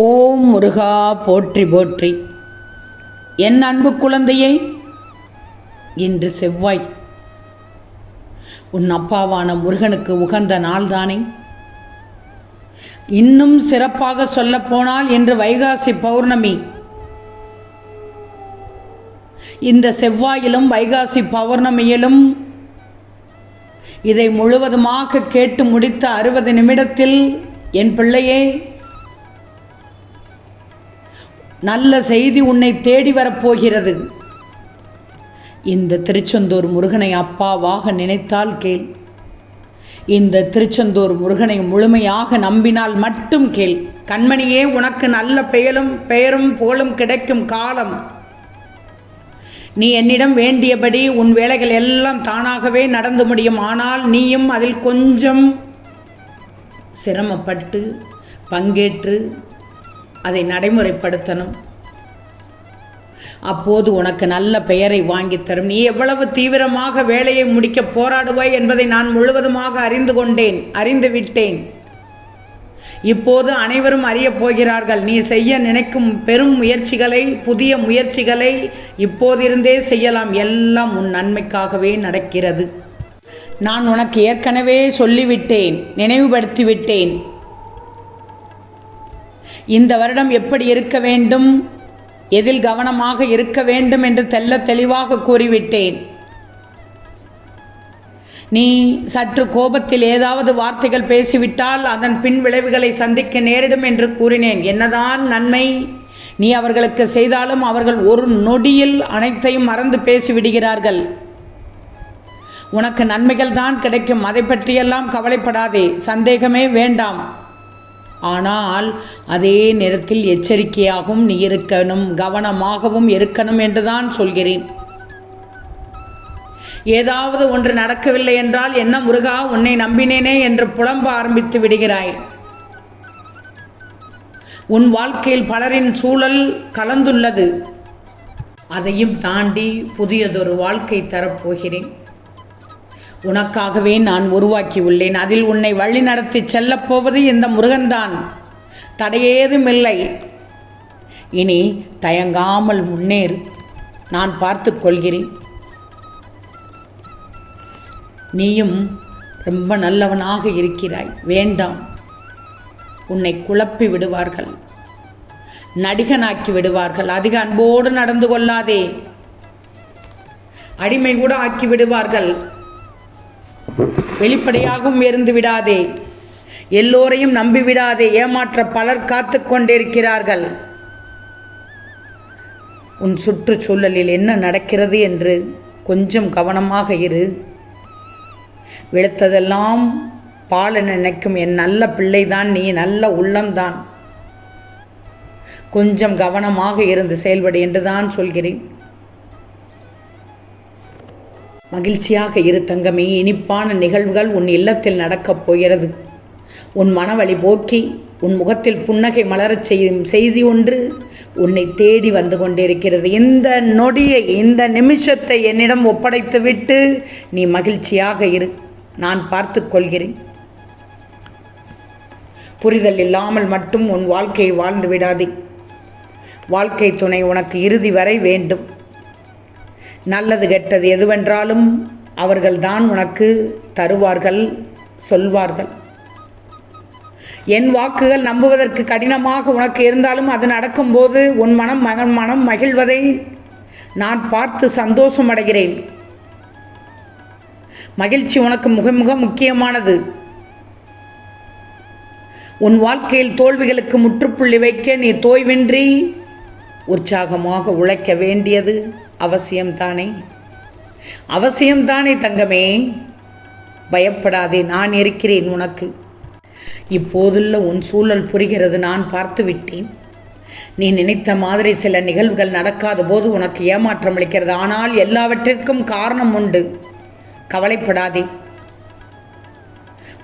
ஓம் முருகா போற்றி போற்றி. என் அன்பு குழந்தையை, இன்று செவ்வாய், உன் அப்பாவான முருகனுக்கு உகந்த நாள்தானே. இன்னும் சிறப்பாக சொல்லப்போனால் இன்று வைகாசி பௌர்ணமி. இந்த செவ்வாயிலும் வைகாசி பௌர்ணமியிலும் இதை முழுவதுமாக கேட்டு முடித்த 60 நிமிடத்தில் என் பிள்ளையே, நல்ல செய்தி உன்னை தேடி வரப்போகிறது. இந்த திருச்செந்தூர் முருகனை அப்பாவாக நினைத்தால் கேள். இந்த திருச்செந்தூர் முருகனை முழுமையாக நம்பினால் மட்டும் கேள். கண்மணியே, உனக்கு நல்ல பெயரும் புகழும் கிடைக்கும் காலம். நீ என்னிடம் வேண்டியபடி உன் வேலைகள் எல்லாம் தானாகவே நடந்து முடியும். ஆனால் நீயும் அதில் கொஞ்சம் சிரமப்பட்டு பங்கேற்று அதை நடைமுறைப்படுத்தணும். அப்போது உனக்கு நல்ல பெயரை வாங்கி தரும். நீ எவ்வளவு தீவிரமாக வேலையை முடிக்க போராடுவாய் என்பதை நான் முழுவதுமாக அறிந்து விட்டேன். இப்போது அனைவரும் அறியப் போகிறார்கள். நீ செய்ய நினைக்கும் பெரும் முயற்சிகளை, புதிய முயற்சிகளை இப்போதிருந்தே செய்யலாம். எல்லாம் உன் நன்மைக்காகவே நடக்கிறது. நான் உனக்கு ஏற்கனவே சொல்லிவிட்டேன், நினைவுபடுத்திவிட்டேன். இந்த வருடம் எப்படி இருக்க வேண்டும், எதில் கவனமாக இருக்க வேண்டும் என்று தெளிவாக கூறிவிட்டேன். நீ சற்று கோபத்தில் ஏதாவது வார்த்தைகள் பேசிவிட்டால் அதன் பின் விளைவுகளை சந்திக்க நேரிடும் என்று கூறினேன். என்னதான் நன்மை நீ அவர்களுக்கு செய்தாலும் அவர்கள் ஒரு நொடியில் அனைத்தையும் மறந்து பேசிவிடுகிறார்கள். உனக்கு நன்மைகள் தான் கிடைக்கும். அதை பற்றியெல்லாம் கவலைப்படாதே, சந்தேகமே வேண்டாம். ஆனால் அதே நேரத்தில் எச்சரிக்கையாகவும் நீ இருக்கணும், கவனமாகவும் இருக்கணும் என்றுதான் சொல்கிறேன். ஏதாவது ஒன்று நடக்கவில்லை என்றால், என்ன முருகா, உன்னை நம்பினேனே என்று புலம்ப ஆரம்பித்து விடுகிறாய். உன் வாழ்க்கையில் பலரின் சூழல் கலந்துள்ளது. அதையும் தாண்டி புதியதொரு வாழ்க்கை தரப்போகிறேன். உனக்காகவே நான் உருவாக்கி உள்ளேன். அதில் உன்னை வழி நடத்தி செல்லப்போவது இந்த முருகன்தான். தடையேதுமில்லை. இனி தயங்காமல் முன்னேறு. நான் பார்த்து கொள்கிறேன். நீயும் ரொம்ப நல்லவனாக இருக்கிறாய். வேண்டாம், உன்னை குழப்பி விடுவார்கள், நடிகனாக்கி விடுவார்கள். அதிக அன்போடு நடந்து கொள்ளாதே. அடிமை கூட ஆக்கி விடுவார்கள். வெளிப்படையாகவும் இருந்து விடாதே. எல்லோரையும் நம்பிவிடாதே. ஏமாற்ற பலர் காத்து கொண்டிருக்கிறார்கள். உன் சுற்றுச்சூழலில் என்ன நடக்கிறது என்று கொஞ்சம் கவனமாக இரு. வெளுத்ததெல்லாம் பால் நினைக்கும் என் நல்ல பிள்ளைதான் நீ, நல்ல உள்ளம்தான். கொஞ்சம் கவனமாக இருந்து செயல்படு என்றுதான் சொல்கிறேன். மகிழ்ச்சியாக இரு தங்கமே. இனிப்பான நிகழ்வுகள் உன் இல்லத்தில் நடக்கப் போகிறது. உன் மனவழி போக்கி உன் முகத்தில் புன்னகை மலரச் செய்யும் செய்தி ஒன்று உன்னை தேடி வந்து கொண்டிருக்கிறது. இந்த நொடியை, இந்த நிமிஷத்தை என்னிடம் ஒப்படைத்து விட்டு நீ மகிழ்ச்சியாக இரு. நான் பார்த்து கொள்கிறேன். புரிதல் இல்லாமல் மட்டும் உன் வாழ்க்கையை வாழ்ந்து விடாதே. வாழ்க்கை துணை உனக்கு இறுதி வரை வேண்டும். நல்லது கெட்டது எதுவென்றாலும் அவர்கள்தான் உனக்கு தருவார்கள், சொல்வார்கள். என் வாக்குகள் நம்புவதற்கு கடினமாக உனக்கு இருந்தாலும் அது நடக்கும்போது உன் மனம் மகிழ்வதை நான் பார்த்து சந்தோஷம் அடைகிறேன். மகிழ்ச்சி உனக்கு மிக முக்கியமானது. உன் வாழ்க்கையில் தோல்விகளுக்கு முற்றுப்புள்ளி வைக்க நீ தோய்வின்றி உற்சாகமாக உழைக்க வேண்டியது அவசியம்தானே. அவசியம்தானே தங்கமே. பயப்படாதே, நான் இருக்கிறேன் உனக்கு. இப்போதுள்ள உன் சூழல் புரிகிறது. நான் பார்த்து விட்டேன். நீ நினைத்த மாதிரி சில நிகழ்வுகள் நடக்காத போது உனக்கு ஏமாற்றம் அளிக்கிறது. ஆனால் எல்லாவற்றிற்கும் காரணம் உண்டு. கவலைப்படாதே.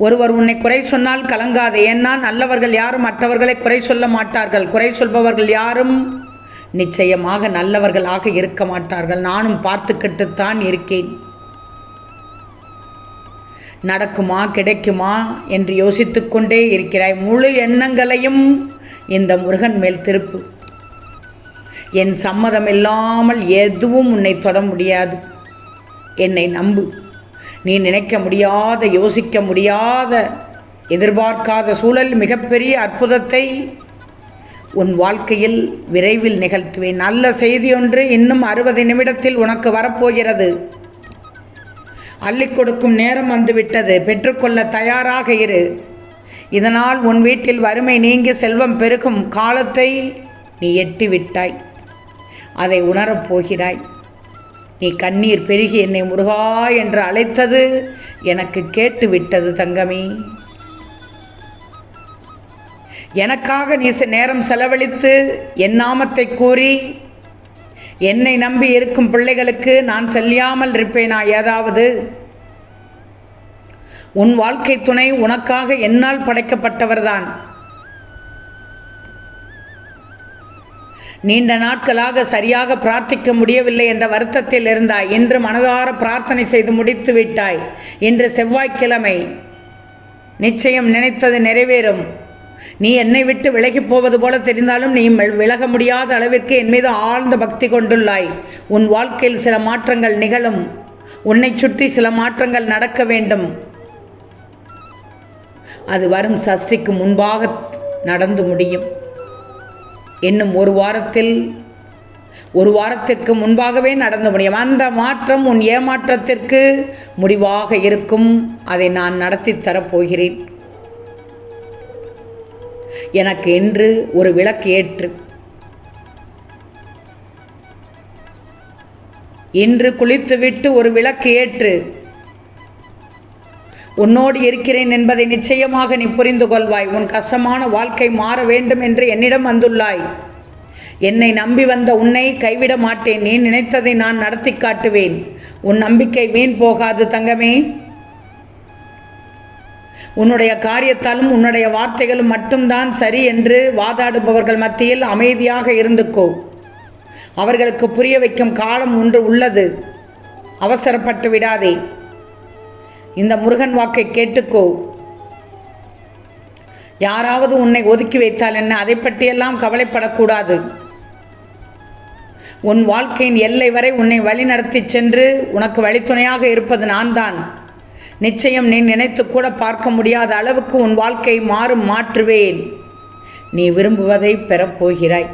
ஒருவர் உன்னை குறை சொன்னால் கலங்காதே. ஏன்னா நல்லவர்கள் யாரும் மற்றவர்களை குறை சொல்ல மாட்டார்கள். குறை சொல்பவர்கள் யாரும் நிச்சயமாக நல்லவர்களாக இருக்க மாட்டார்கள். நானும் பார்த்துக்கிட்டுத்தான் இருக்கேன். நடக்குமா கிடைக்குமா என்று யோசித்து கொண்டே இருக்கிறாய். முழு எண்ணங்களையும் இந்த முருகன் மேல் திருப்பு. என் சம்மதம் இல்லாமல் எதுவும் உன்னை தொட முடியாது. என்னை நம்பு. நீ நினைக்க முடியாத, யோசிக்க முடியாத, எதிர்பார்க்காத சூழல் மிகப்பெரிய அற்புதத்தை உன் வாழ்க்கையில் விரைவில் நிகழ்த்துவேன். நல்ல செய்தி ஒன்று இன்னும் 60 நிமிடத்தில் உனக்கு வரப்போகிறது. அள்ளிக் கொடுக்கும் நேரம் வந்துவிட்டது. பெற்றுக்கொள்ள தயாராக இரு. இதனால் உன் வீட்டில் வறுமை நீங்கி செல்வம் பெருகும் காலத்தை நீ எட்டிவிட்டாய். அதை உணரப் போகிறாய். நீ கண்ணீர் பெருகி என்னை முருகா என்று அழைத்தது எனக்கு கேட்டுவிட்டது தங்கமே. எனக்காக நீ நேரம் செலவழித்து என் நாமத்தை கூறி என்னை நம்பி இருக்கும் பிள்ளைகளுக்கு நான் செல்லாமல் இருப்பேனா? ஏதாவது உன் வாழ்க்கை துணை உனக்காக என்னால் படைக்கப்பட்டவர்தான். நீண்ட நாட்களாக சரியாக பிரார்த்திக்க முடியவில்லை என்ற வருத்தத்தில் இருந்தாய். இன்று மனதார பிரார்த்தனை செய்து முடித்து விட்டாய். இன்று செவ்வாய்க்கிழமை. நிச்சயம் நினைத்தது நிறைவேறும். நீ என்னை விட்டு விலகி போவது போல தெரிந்தாலும் நீ விலக முடியாத அளவிற்கு என் மீது ஆழ்ந்த பக்தி கொண்டுள்ளாய். உன் வாழ்க்கையில் சில மாற்றங்கள் நிகழும். உன்னை சுற்றி சில மாற்றங்கள் நடக்க வேண்டும். அது வரும் சஷ்டிக்கு முன்பாக நடந்து முடியும். இன்னும் ஒரு வாரத்திற்கு முன்பாகவே நடந்து முடியும். அந்த மாற்றம் உன் ஏமாற்றத்திற்கு முடிவாக இருக்கும். அதை நான் நடத்தி தரப்போகிறேன். எனக்கு என்று ஒரு விளக்கு ஏற்று. இன்று குளித்துவிட்டு ஒரு விளக்கு ஏற்று. உன்னோடு இருக்கிறேன் என்பதை நிச்சயமாக நீ புரிந்து கொள்வாய். உன் கஷ்டமான வாழ்க்கை மாற வேண்டும் என்று என்னிடம் வந்துள்ளாய். என்னை நம்பி வந்த உன்னை கைவிட மாட்டேன். நீ நினைத்ததை நான் நடத்தி காட்டுவேன். உன் நம்பிக்கை வீண் போகாது தங்கமே. உன்னுடைய காரியத்தாலும் உன்னுடைய வார்த்தைகளும் மட்டும்தான் சரி என்று வாதாடுபவர்கள் மத்தியில் அமைதியாக இருந்துக்கோ. அவர்களுக்கு புரிய வைக்கும் காலம் ஒன்று உள்ளது. அவசரப்பட்டு விடாதே. இந்த முருகன் வாக்கை கேட்டுக்கோ. யாராவது உன்னை ஒதுக்கி வைத்தால் என்ன, அதை பற்றியெல்லாம் கவலைப்படக்கூடாது. உன் வாழ்க்கையின் எல்லை வரை உன்னை வழி நடத்தி சென்று உனக்கு வழித்துணையாக இருப்பது நான் தான். நிச்சயம் நீ நினைத்து கூட பார்க்க முடியாத அளவுக்கு உன் வாழ்க்கை மாற்றுவேன். நீ விரும்புவதை பெறப்போகிறாய்.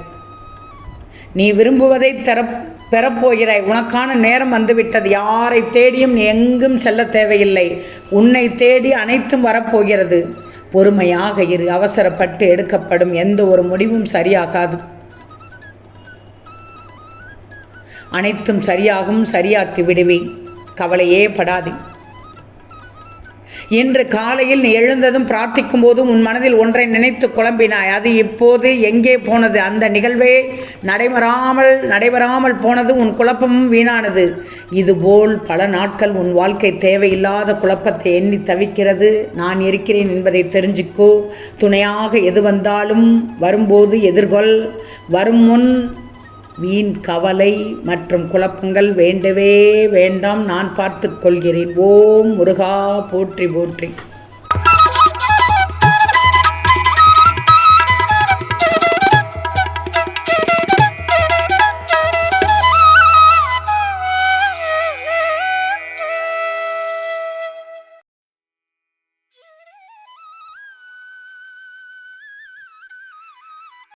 நீ விரும்புவதை பெறப்போகிறாய். உனக்கான நேரம் வந்துவிட்டது. யாரை தேடியும் நீ எங்கும் செல்ல தேவையில்லை. உன்னை தேடி அனைத்தும் வரப்போகிறது. பொறுமையாக இரு. அவசரப்பட்டு எடுக்கப்படும் எந்த ஒரு முடிவும் சரியாகாது. அனைத்தும் சரியாகும். சரியாக்கி விடுவேன். கவலையே படாதே. இன்று காலையில் நீ எழுந்ததும் பிரார்த்திக்கும் போதும் உன் மனதில் ஒன்றை நினைத்து குழம்பினாய். அது இப்போது எங்கே போனது? அந்த நிகழ்வே நடைபெறாமல் போனது. உன் குழப்பமும் வீணானது. இதுபோல் பல நாட்கள் உன் வாழ்க்கை தேவையில்லாத குழப்பத்தை எண்ணி தவிக்கிறது. நான் இருக்கிறேன் என்பதை தெரிஞ்சுக்கோ. துணையாக எது வந்தாலும் வரும்போது எதிர்கொள். வரும் முன் வீண் கவலை மற்றும் குழப்பங்கள் வேண்டவே வேண்டாம். நான் பார்த்து கொள்கிறேன். ஓம் முருகா போற்றி போற்றி.